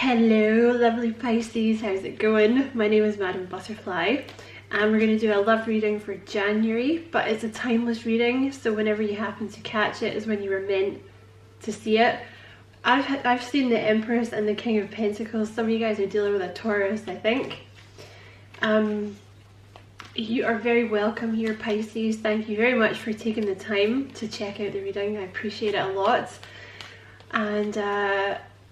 Hello lovely Pisces, how's it going? My name is Madam Butterfly and we're going to do a love reading for January, but it's a timeless reading, so whenever you happen to catch it is when you were meant to see it. I've seen the Empress and the King of Pentacles. Some of you guys are dealing with a Taurus, I think. You are very welcome here, Pisces. Thank you very much for taking the time to check out the reading. I appreciate it a lot. And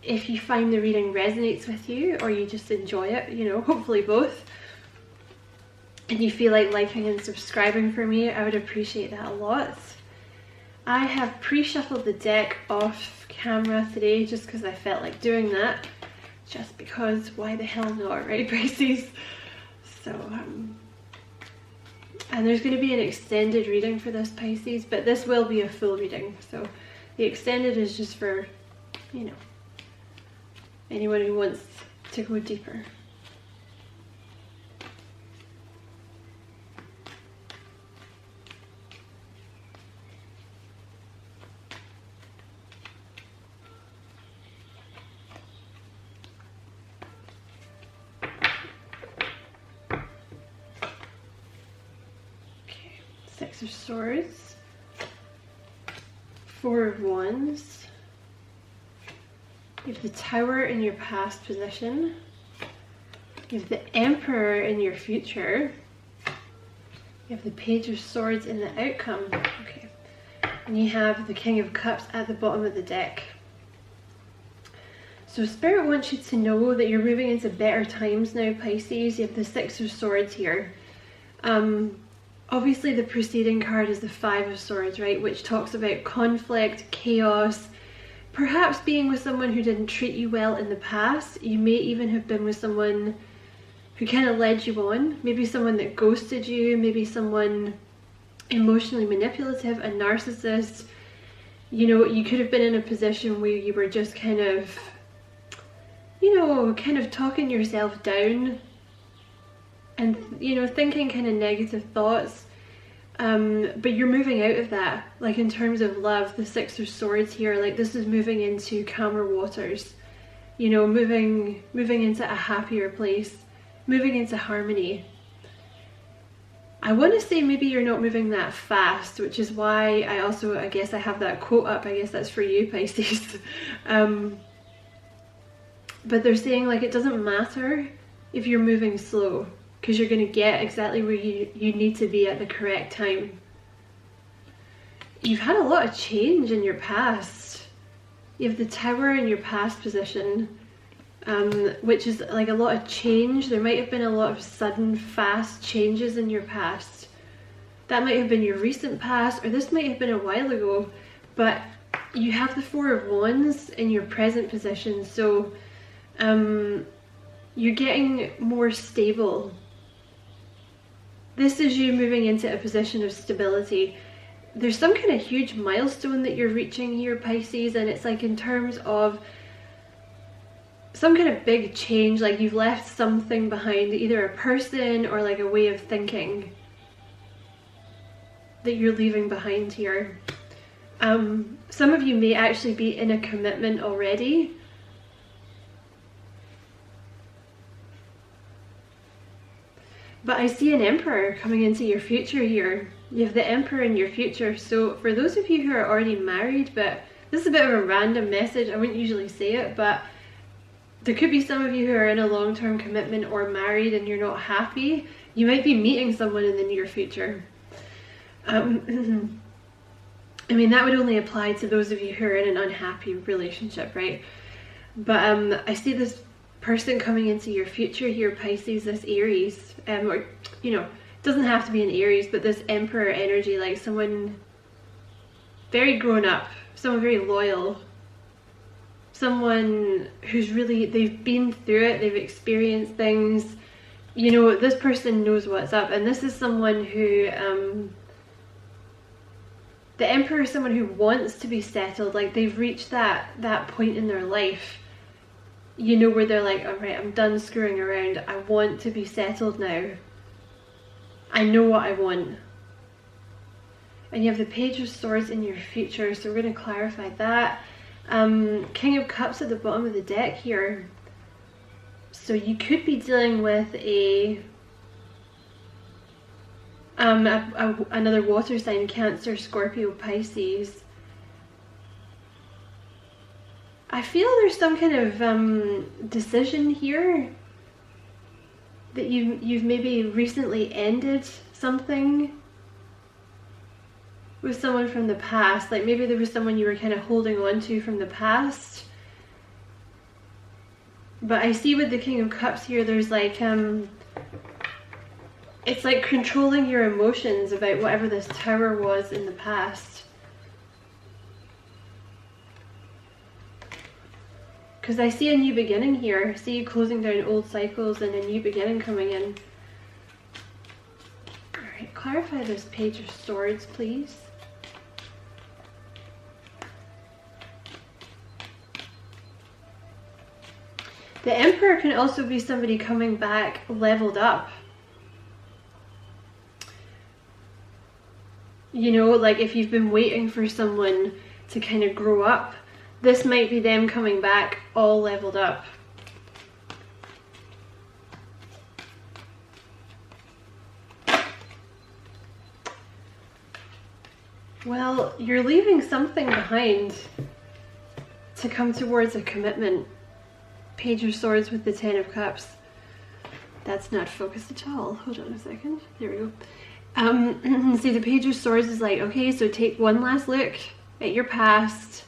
if you find the reading resonates with you, or you just enjoy it, you know, hopefully both, and you feel like liking and subscribing for me, I would appreciate that a lot. I have pre-shuffled the deck off camera today just because I felt like doing that. Just because, why the hell not, right, Pisces? So, and there's going to be an extended reading for this, Pisces, but this will be a full reading. So the extended is just for, you know, anyone who wants to go deeper. Okay, Six of Swords, Four of Wands. You have the Tower in your past position. You have the Emperor in your future. You have the Page of Swords in the outcome. Okay. And you have the King of Cups at the bottom of the deck. So Spirit wants you to know that you're moving into better times now, Pisces. You have the Six of Swords here. Obviously the preceding card is the Five of Swords, right? Which talks about conflict, chaos, perhaps being with someone who didn't treat you well in the past. You may even have been with someone who kind of led you on. Maybe someone that ghosted you, maybe someone emotionally manipulative, a narcissist. You know, you could have been in a position where you were just kind of, you know, kind of talking yourself down and, you know, thinking kind of negative thoughts. But you're moving out of that, like in terms of love, the Six of Swords here, like this is moving into calmer waters, you know, moving into a happier place, moving into harmony. I want to say maybe you're not moving that fast, which is why I guess I have that quote up. I guess that's for you, Pisces. But they're saying like it doesn't matter if you're moving slow, because you're going to get exactly where you need to be at the correct time. You've had a lot of change in your past. You have the Tower in your past position, which is like a lot of change. There might have been a lot of sudden, fast changes in your past. That might have been your recent past, or this might have been a while ago, but you have the Four of Wands in your present position, so you're getting more stable. This is you moving into a position of stability. There's some kind of huge milestone that you're reaching here, Pisces, and it's like in terms of some kind of big change, like you've left something behind, either a person or like a way of thinking that you're leaving behind here. Some of you may actually be in a commitment already. But I see an Emperor coming into your future here. You have the Emperor in your future. So for those of you who are already married, but this is a bit of a random message, I wouldn't usually say it, but there could be some of you who are in a long-term commitment or married and you're not happy. You might be meeting someone in the near future. I mean, that would only apply to those of you who are in an unhappy relationship, right? But I see this person coming into your future here, Pisces, this Aries, or, you know, it doesn't have to be an Aries, but this Emperor energy, like someone very grown up, someone very loyal, someone who's really, they've been through it, they've experienced things, you know, this person knows what's up. And this is someone who, the Emperor is someone who wants to be settled, like they've reached that point in their life, you know, where they're like, all right, I'm done screwing around. I want to be settled now. I know what I want. And you have the Page of Swords in your future, so we're going to clarify that. King of Cups at the bottom of the deck here. So you could be dealing with another water sign, Cancer, Scorpio, Pisces. I feel there's some kind of decision here that you've maybe recently ended something with someone from the past. Like maybe there was someone you were kind of holding on to from the past. But I see with the King of Cups here, there's like it's like controlling your emotions about whatever this Tower was in the past. Because I see a new beginning here. I see you closing down old cycles and a new beginning coming in. Alright, clarify this Page of Swords, please. The Emperor can also be somebody coming back leveled up. You know, like if you've been waiting for someone to kind of grow up, this might be them coming back all leveled up. Well, you're leaving something behind to come towards a commitment. Page of Swords with the Ten of Cups. That's not focused at all. Hold on a second. There we go. See, the Page of Swords is like, okay, so take one last look at your past.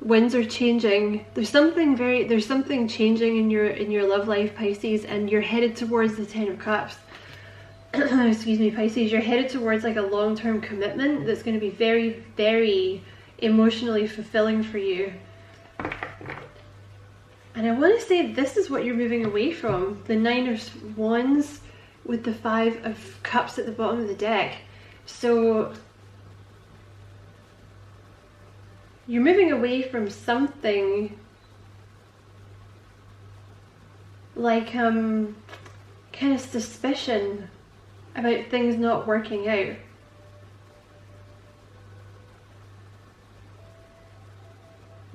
Winds are changing. There's something changing in your love life, Pisces, and you're headed towards the Ten of Cups. Excuse me, Pisces. You're headed towards like a long-term commitment that's going to be very, very emotionally fulfilling for you. And I want to say this is what you're moving away from. The Nine of Wands with the Five of Cups at the bottom of the deck. So you're moving away from something like kind of suspicion about things not working out.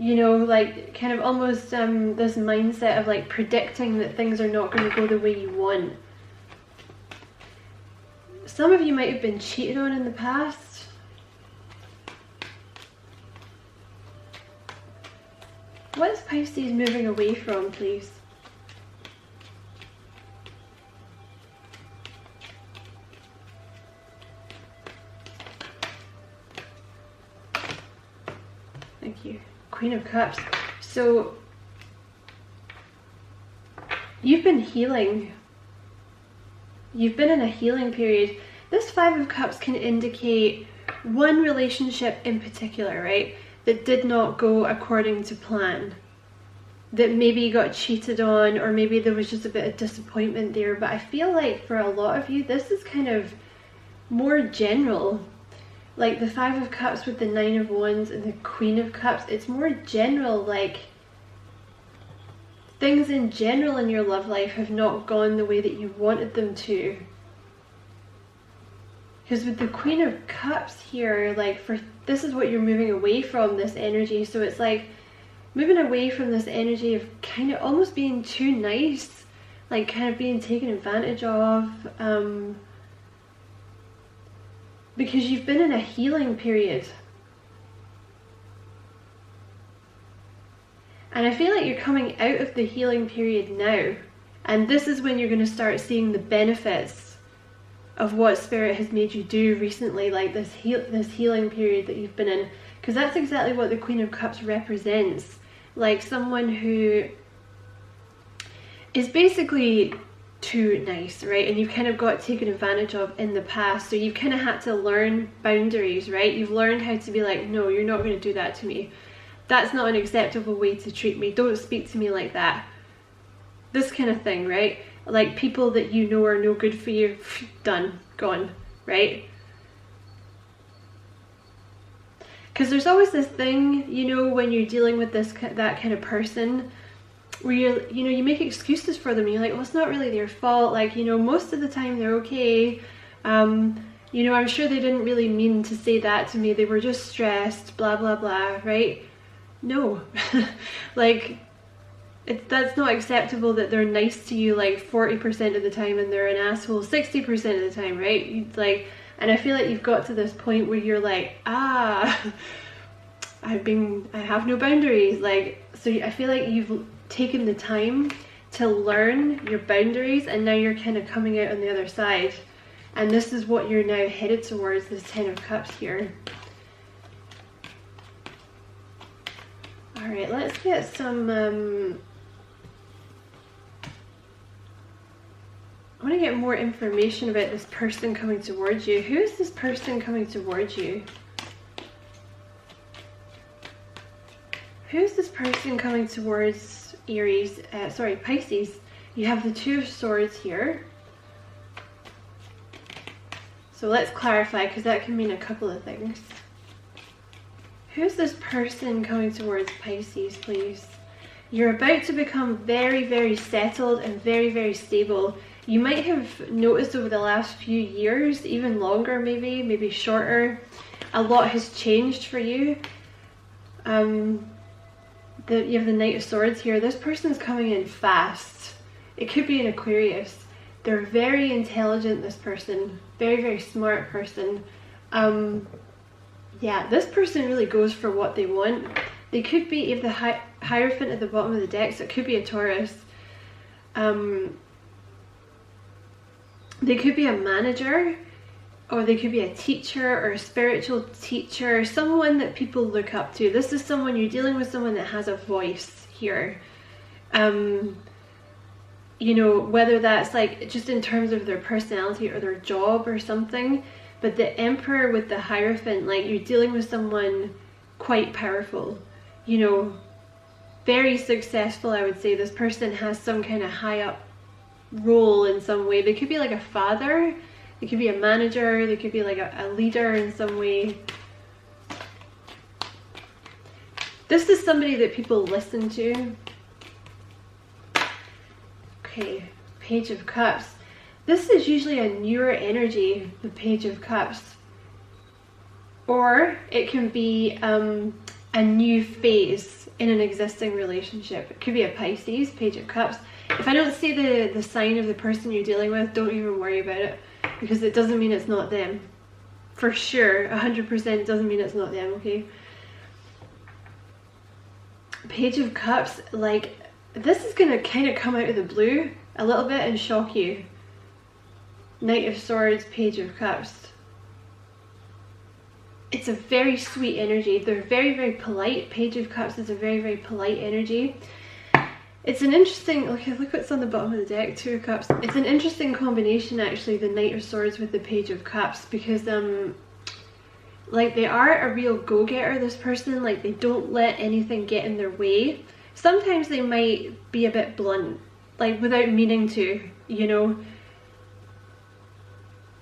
You know, like kind of almost this mindset of like predicting that things are not going to go the way you want. Some of you might have been cheated on in the past. What is Pisces moving away from, please? Thank you. Queen of Cups. So you've been healing. You've been in a healing period. This Five of Cups can indicate one relationship in particular, right? That did not go according to plan. That maybe you got cheated on, or maybe there was just a bit of disappointment there. But I feel like for a lot of you, this is kind of more general. Like the Five of Cups with the Nine of Wands and the Queen of Cups, it's more general, like things in general in your love life have not gone the way that you wanted them to. Because with the Queen of Cups here, like this is what you're moving away from, this energy. So it's like moving away from this energy of kind of almost being too nice, like kind of being taken advantage of. Because you've been in a healing period. And I feel like you're coming out of the healing period now. And this is when you're going to start seeing the benefits of what Spirit has made you do recently, like this healing period that you've been in. Because that's exactly what the Queen of Cups represents. Like someone who is basically too nice, right? And you've kind of got taken advantage of in the past. So you've kind of had to learn boundaries, right? You've learned how to be like, no, you're not going to do that to me. That's not an acceptable way to treat me. Don't speak to me like that. This kind of thing, right? Like people that you know are no good for you, done, gone, right? Because there's always this thing, you know, when you're dealing with that kind of person, where you make excuses for them. You're like, well, it's not really their fault. Like, you know, most of the time they're okay. You know, I'm sure they didn't really mean to say that to me. They were just stressed, blah, blah, blah, right? No. Like, that's not acceptable that they're nice to you like 40% of the time and they're an asshole 60% of the time, right? Like, and I feel like you've got to this point where you're like, I have no boundaries. Like, so I feel like you've taken the time to learn your boundaries, and now you're kind of coming out on the other side. And this is what you're now headed towards, this Ten of Cups here. Alright, let's get some, I want to get more information about this person coming towards you. Who is this person coming towards you? Who's this person coming towards Aries, Pisces? You have the Two of Swords here. So let's clarify, because that can mean a couple of things. Who's this person coming towards Pisces, please? You're about to become very, very settled and very, very stable. You might have noticed over the last few years, even longer maybe shorter, a lot has changed for you. You have the Knight of Swords here. This person's coming in fast. It could be an Aquarius. They're very intelligent, this person. Very, very smart person. Yeah, this person really goes for what they want. They could be, if the Hierophant at the bottom of the deck, so it could be a Taurus. They could be a manager, or they could be a teacher or a spiritual teacher, someone that people look up to. This is someone, you're dealing with someone that has a voice here. You know, whether that's like just in terms of their personality or their job or something. But the Emperor with the Hierophant, like, you're dealing with someone quite powerful, you know, very successful. I would say this person has some kind of high up role in some way. They could be like a father, they could be a manager, they could be like a leader in some way. This is somebody that people listen to. Okay, Page of Cups. This is usually a newer energy, the Page of Cups. Or it can be a new phase in an existing relationship. It could be a Pisces, Page of Cups. If I don't see the sign of the person you're dealing with, don't even worry about it, because it doesn't mean it's not them. For sure, 100% doesn't mean it's not them, okay? Page of Cups, like, this is going to kind of come out of the blue a little bit and shock you. Knight of Swords, Page of Cups. It's a very sweet energy. They're very, very polite. Page of Cups is a very, very polite energy. It's an interesting, look what's on the bottom of the deck, Two of Cups. It's an interesting combination actually, the Knight of Swords with the Page of Cups, because like, they are a real go-getter, this person. Like, they don't let anything get in their way. Sometimes they might be a bit blunt, like without meaning to, you know.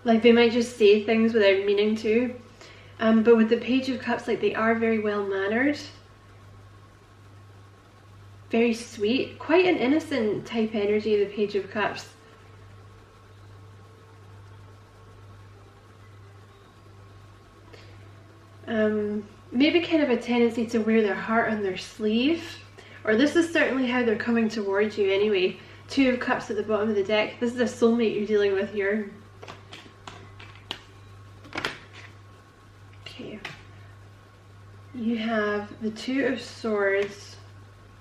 Like, they might just say things without meaning to. But with the Page of Cups, like, they are very well mannered. Very sweet. Quite an innocent type energy, the Page of Cups. Maybe kind of a tendency to wear their heart on their sleeve. Or this is certainly how they're coming towards you anyway. Two of Cups at the bottom of the deck. This is a soulmate you're dealing with here. Okay. You have the Two of Swords.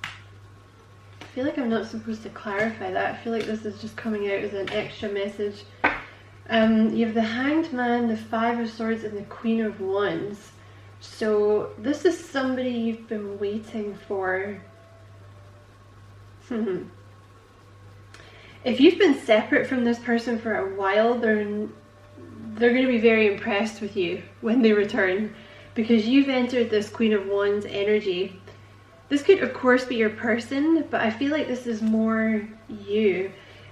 I feel like I'm not supposed to clarify that. I feel like this is just coming out as an extra message. You have the Hanged Man, the Five of Swords, and the Queen of Wands. So this is somebody you've been waiting for. If you've been separate from this person for a while, they're going to be very impressed with you when they return, because you've entered this Queen of Wands energy. This could of course be your person, but I feel like this is more you,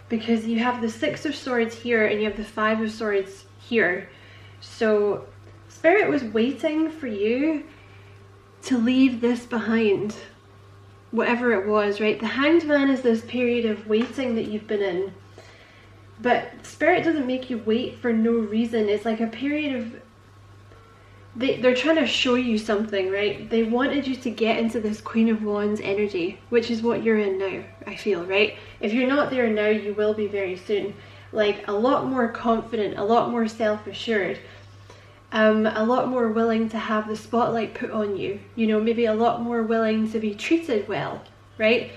because you have the Six of Swords here and you have the Five of Swords here. So Spirit was waiting for you to leave this behind, whatever it was, right? The Hanged Man is this period of waiting that you've been in, but Spirit doesn't make you wait for no reason. It's like a period of they're trying to show you something, right? They wanted you to get into this Queen of Wands energy, which is what you're in now, I feel, right? If you're not there now, you will be very soon. Like, a lot more confident, a lot more self-assured, a lot more willing to have the spotlight put on you, you know, maybe a lot more willing to be treated well, right?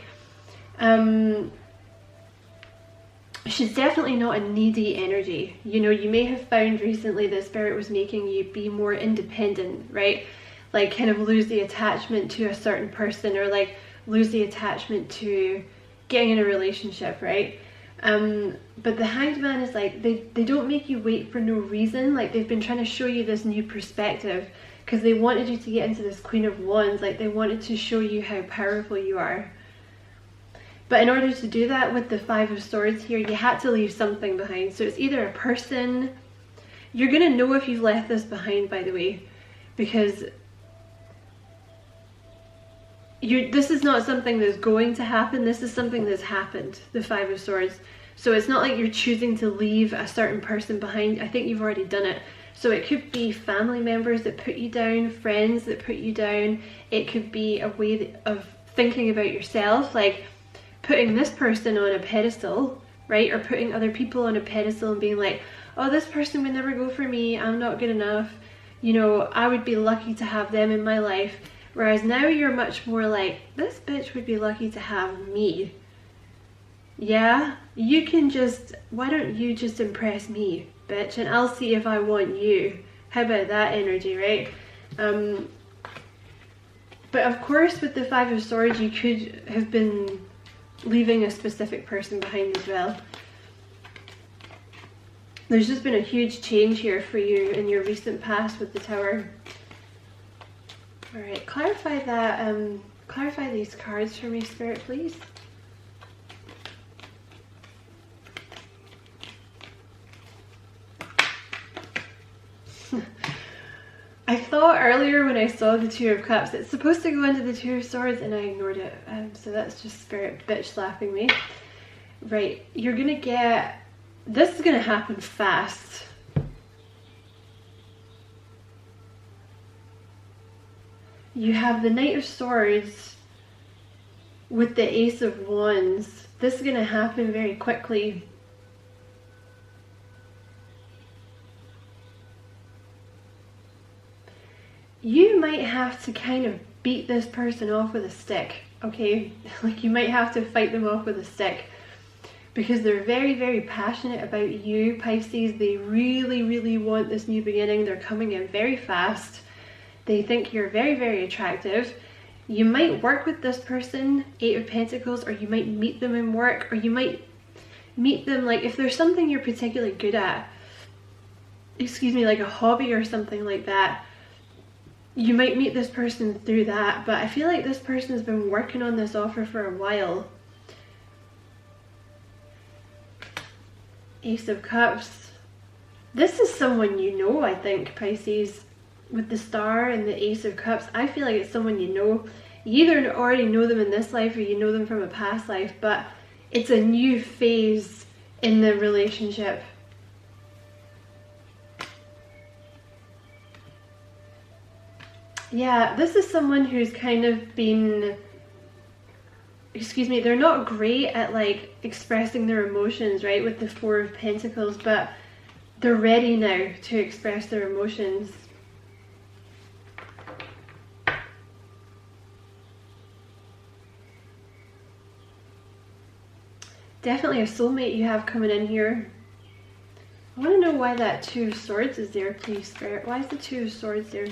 She's definitely not a needy energy. You know, you may have found recently that Spirit was making you be more independent, right? Like, kind of lose the attachment to a certain person, or like lose the attachment to getting in a relationship, right? But the Hanged Man is like, they don't make you wait for no reason. Like, they've been trying to show you this new perspective because they wanted you to get into this Queen of Wands. Like, they wanted to show you how powerful you are. But in order to do that with the Five of Swords here, you had to leave something behind. So it's either a person. You're going to know if you've left this behind, by the way, because this is not something that's going to happen. This is something that's happened, the Five of Swords. So it's not like you're choosing to leave a certain person behind. I think you've already done it. So it could be family members that put you down, friends that put you down. It could be a way of thinking about yourself, like putting this person on a pedestal, right? Or putting other people on a pedestal and being like, oh, this person would never go for me, I'm not good enough, you know, I would be lucky to have them in my life. Whereas now you're much more like, this bitch would be lucky to have me. Yeah, you can just, why don't you just impress me, bitch, and I'll see if I want you. How about that energy, right? But of course, with the Five of Swords, you could have been leaving a specific person behind as well. There's just been a huge change here for you in your recent past with the Tower. Alright, clarify that, clarify these cards for me, Spirit, please. I thought earlier when I saw the Two of Cups, it's supposed to go into the Two of Swords, and I ignored it. So that's just Spirit bitch slapping me. Right, you're gonna get, this is gonna happen fast. You have the Knight of Swords with the Ace of Wands. This is gonna happen very quickly. You might have to kind of beat this person off with a stick, okay? Like, you might have to fight them off with a stick because they're very, very passionate about you, Pisces. They really, really want this new beginning. They're coming in very fast. They think you're very, very attractive. You might work with this person, Eight of Pentacles, or you might meet them in work, or you might meet them, like, if there's something you're particularly good at, excuse me, like a hobby or something like that, you might meet this person through that. But I feel like this person has been working on this offer for a while. Ace of Cups. This is someone you know, I think, Pisces. With the Star and the Ace of Cups, I feel like it's someone you know. You either already know them in this life or you know them from a past life, but it's a new phase in the relationship. Yeah, this is someone who's kind of been, excuse me, they're not great at like expressing their emotions, right, with the Four of Pentacles, but they're ready now to express their emotions. Definitely a soulmate you have coming in here. I want to know why that Two of Swords is there, please, Spirit. Why is the Two of Swords there?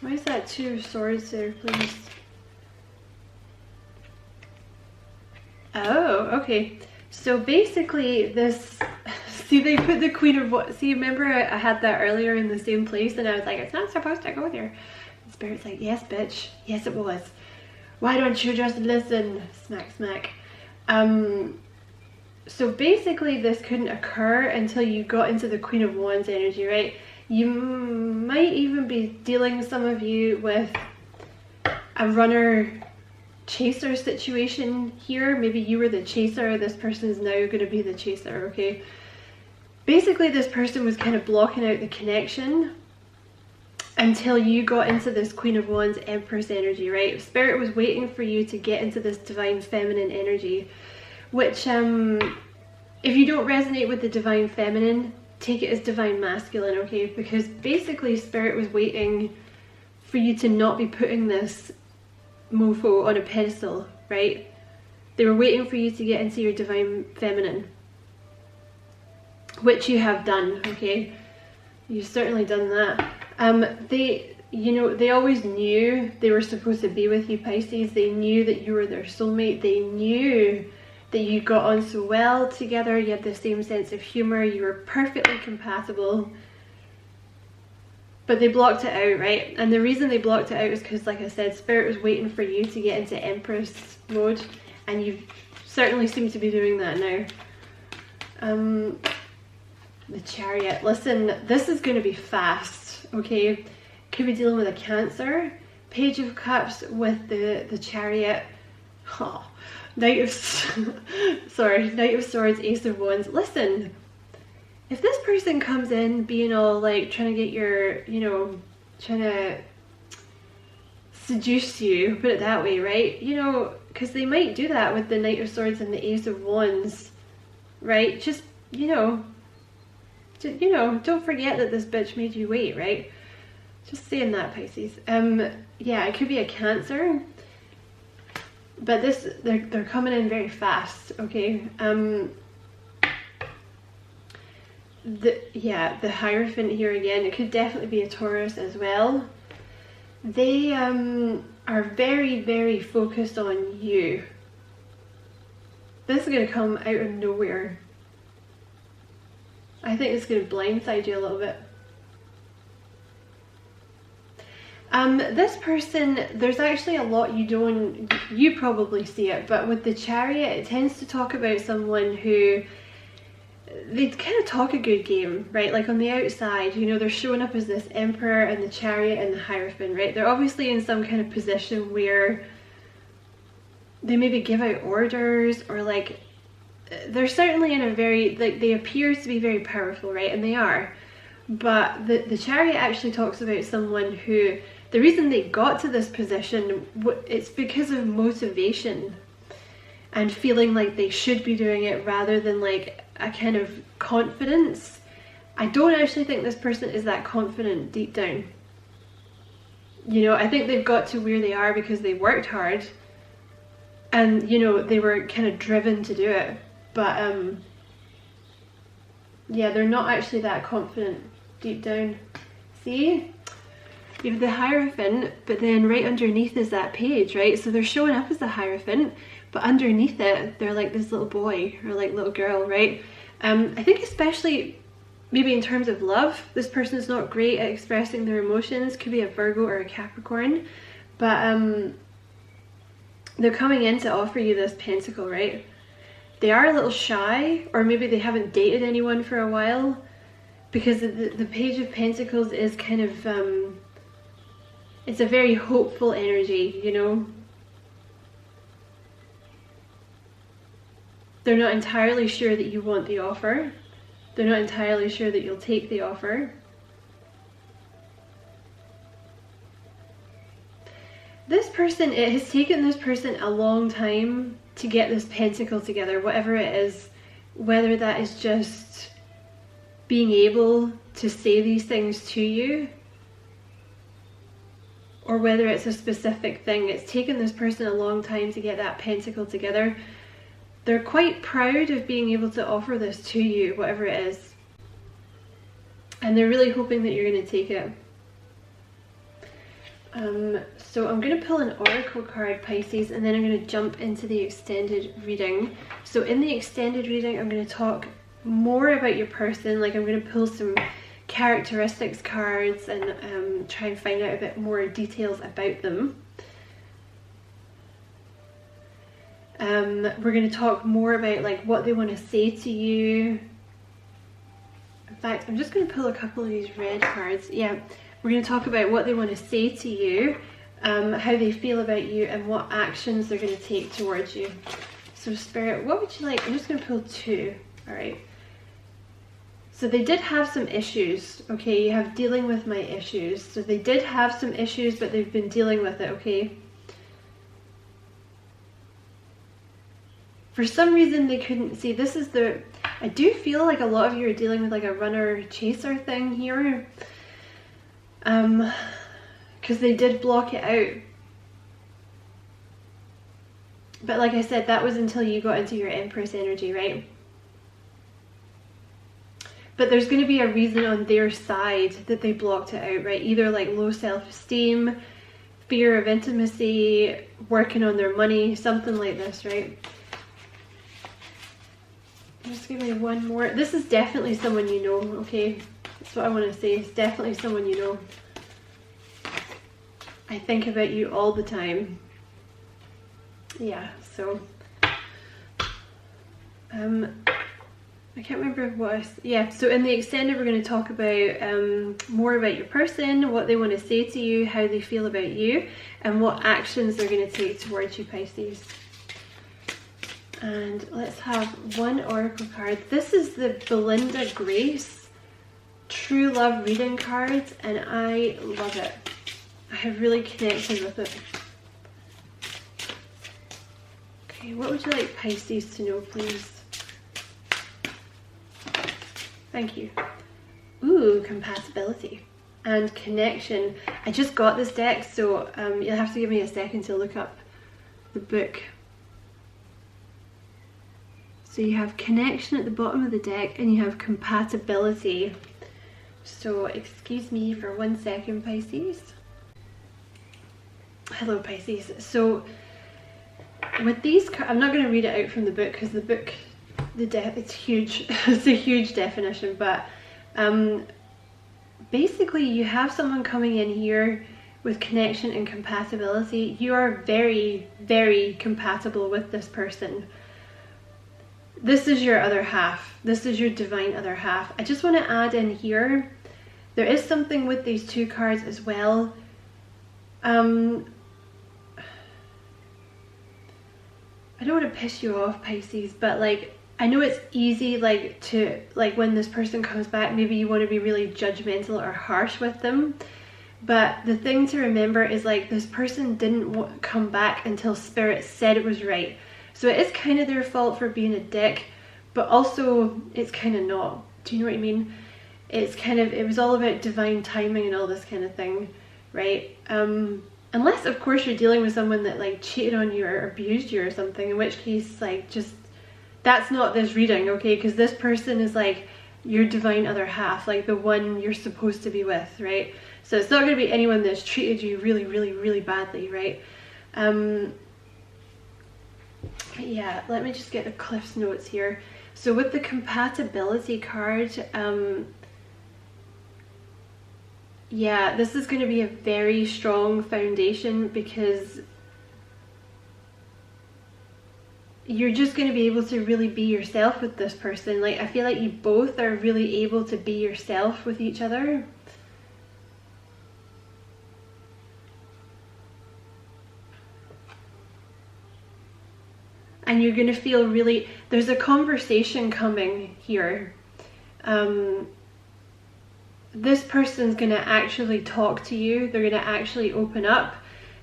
Why is that Two of Swords there, please? Oh, okay. So basically this, see, they put the Queen of what? See, remember I had that earlier in the same place and I was like, it's not supposed to go there. And Spirit's like, yes, bitch. Yes, it was. Why don't you just listen? Smack, smack. So basically this couldn't occur until you got into the Queen of Wands energy, right? You might even be dealing, some of you, with a runner chaser situation here. Maybe you were the chaser, this person is now going to be the chaser, okay? Basically, this person was kind of blocking out the connection until you got into this Queen of Wands, Empress energy, right? Spirit was waiting for you to get into this divine feminine energy, which if you don't resonate with the divine feminine, take it as divine masculine, okay? Because basically Spirit was waiting for you to not be putting this mofo on a pedestal, right? They were waiting for you to get into your divine feminine, which you have done, okay? You've certainly done that. They, you know, they always knew they were supposed to be with you, Pisces. They knew that you were their soulmate. They knew that you got on so well together. You had the same sense of humor. You were perfectly compatible. But they blocked it out, right? And the reason they blocked it out is because, like I said, Spirit was waiting for you to get into Empress mode. And you certainly seem to be doing that now. The Chariot. Listen, this is going to be fast, okay? Could be dealing with a Cancer. Page of Cups with the Chariot. Oh, Knight of Swords, Ace of Wands. Listen, if this person comes in being all like trying to get your, you know, trying to seduce you, put it that way, right? You know, because they might do that with the Knight of Swords and the Ace of Wands, right? Just, you know, don't forget that this bitch made you wait, right? Just saying that, Pisces. Yeah, it could be a Cancer, but this, they're coming in very fast, okay? The Hierophant here again, it could definitely be a Taurus as well. They are very, very focused on you. This is going to come out of nowhere. I think it's going to blindside you a little bit. This person, there's actually a lot you probably see it, but with the Chariot, it tends to talk about someone who, they kind of talk a good game, right? Like on the outside, you know, they're showing up as this Emperor and the Chariot and the Hierophant, right? They're obviously in some kind of position where they maybe give out orders, or like, they're certainly in a very, like, they appear to be very powerful, right? And they are. But the Chariot actually talks about someone who, the reason they got to this position, it's because of motivation and feeling like they should be doing it rather than like a kind of confidence. I don't actually think this person is that confident deep down. You know, I think they've got to where they are because they worked hard and, you know, they were kind of driven to do it. But yeah, they're not actually that confident deep down. See? You have the Hierophant, but then right underneath is that page, right? So they're showing up as the Hierophant, but underneath it, they're like this little boy or like little girl, right? I think especially maybe in terms of love, this person is not great at expressing their emotions. Could be a Virgo or a Capricorn, but they're coming in to offer you this pentacle, right? They are a little shy, or maybe they haven't dated anyone for a while, because the Page of Pentacles is kind of, it's a very hopeful energy, you know? They're not entirely sure that you want the offer. They're not entirely sure that you'll take the offer. This person, it has taken this person a long time to get this pentacle together, whatever it is, whether that is just being able to say these things to you, or whether it's a specific thing. It's taken this person a long time to get that pentacle together. They're quite proud of being able to offer this to you, whatever it is. And they're really hoping that you're going to take it. So I'm going to pull an oracle card, Pisces, and then I'm going to jump into the extended reading. So in the extended reading, I'm going to talk more about your person. Like, I'm going to pull some characteristics cards and try and find out a bit more details about them. We're going to talk more about like what they want to say to you. In fact, I'm just going to pull a couple of these red cards. Yeah, we're going to talk about what they want to say to you. how they feel about you, and what actions they're going to take towards you. So Spirit, what would you like? I'm just going to pull 2. All right. So they did have some issues, okay? You have dealing with my issues. So they did have some issues, but they've been dealing with it, okay? For some reason they couldn't see. This is the... I do feel like a lot of you are dealing with like a runner-chaser thing here. Because they did block it out. But like I said, that was until you got into your Empress energy, right? But there's going to be a reason on their side that they blocked it out, right? Either like low self-esteem, fear of intimacy, working on their money, something like this, right? Just give me one more. This is definitely someone you know, okay? That's what I want to say. It's definitely someone you know. I think about you all the time. Yeah, so... I can't remember what yeah, so in the extended we're going to talk about more about your person, what they want to say to you, how they feel about you, and what actions they're going to take towards you, Pisces. And let's have one oracle card. This is the Belinda Grace True Love reading card, and I love it. I have really connected with it. Okay, what would you like Pisces to know, please? Thank you. Ooh, compatibility and connection. I just got this deck, so you'll have to give me a second to look up the book. So you have connection at the bottom of the deck, and you have compatibility. So excuse me for 1 second, Pisces. Hello, Pisces. So with these, I'm not going to read it out from the book because the book, it's huge. It's a huge definition, but basically you have someone coming in here with connection and compatibility. You are very, very compatible with this person. This is your other half. This is your divine other half. I just want to add in here, there is something with these 2 cards as well. I don't want to piss you off, Pisces, but like, I know it's easy like to, like when this person comes back, maybe you want to be really judgmental or harsh with them. But the thing to remember is like, this person didn't come back until Spirit said it was right. So it is kind of their fault for being a dick, but also it's kind of not. Do you know what I mean? It's kind of, it was all about divine timing and all this kind of thing, right? Unless of course you're dealing with someone that like cheated on you or abused you or something, in which case like just, that's not this reading, okay? Because this person is like your divine other half, like the one you're supposed to be with, right? So it's not going to be anyone that's treated you really, really, really badly, right? Yeah, let me just get the Cliff's Notes here. So with the compatibility card, yeah, this is going to be a very strong foundation because you're just going to be able to really be yourself with this person. Like, I feel like you both are really able to be yourself with each other. And you're going to feel really, there's a conversation coming here. This person's going to actually talk to you. They're going to actually open up.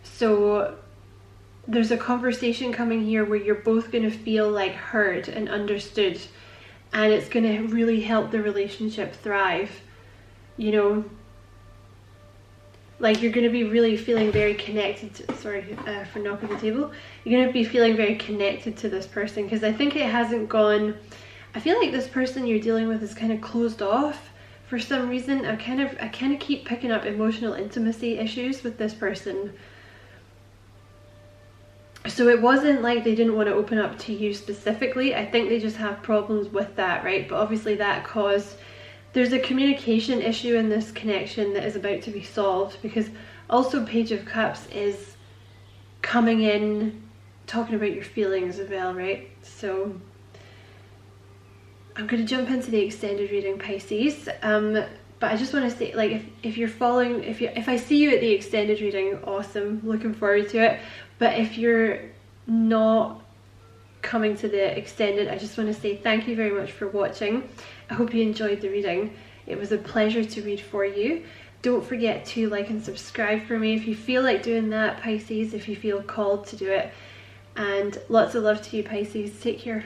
So there's a conversation coming here where you're both going to feel like heard and understood. And it's going to really help the relationship thrive. You know, like you're going to be really feeling very connected to, sorry for knocking the table. You're going to be feeling very connected to this person because I think it hasn't gone, I feel like this person you're dealing with is kind of closed off for some reason. I kind of keep picking up emotional intimacy issues with this person. So it wasn't like they didn't want to open up to you specifically. I think they just have problems with that, right? But obviously that caused, there's a communication issue in this connection that is about to be solved, because also Page of Cups is coming in talking about your feelings as well, right? So I'm going to jump into the extended reading, Pisces. But I just want to say, like, if you're following, if I see you at the extended reading, awesome, looking forward to it. But if you're not coming to the extended, I just want to say thank you very much for watching. I hope you enjoyed the reading. It was a pleasure to read for you. Don't forget to like and subscribe for me if you feel like doing that, Pisces, if you feel called to do it. And lots of love to you, Pisces. Take care.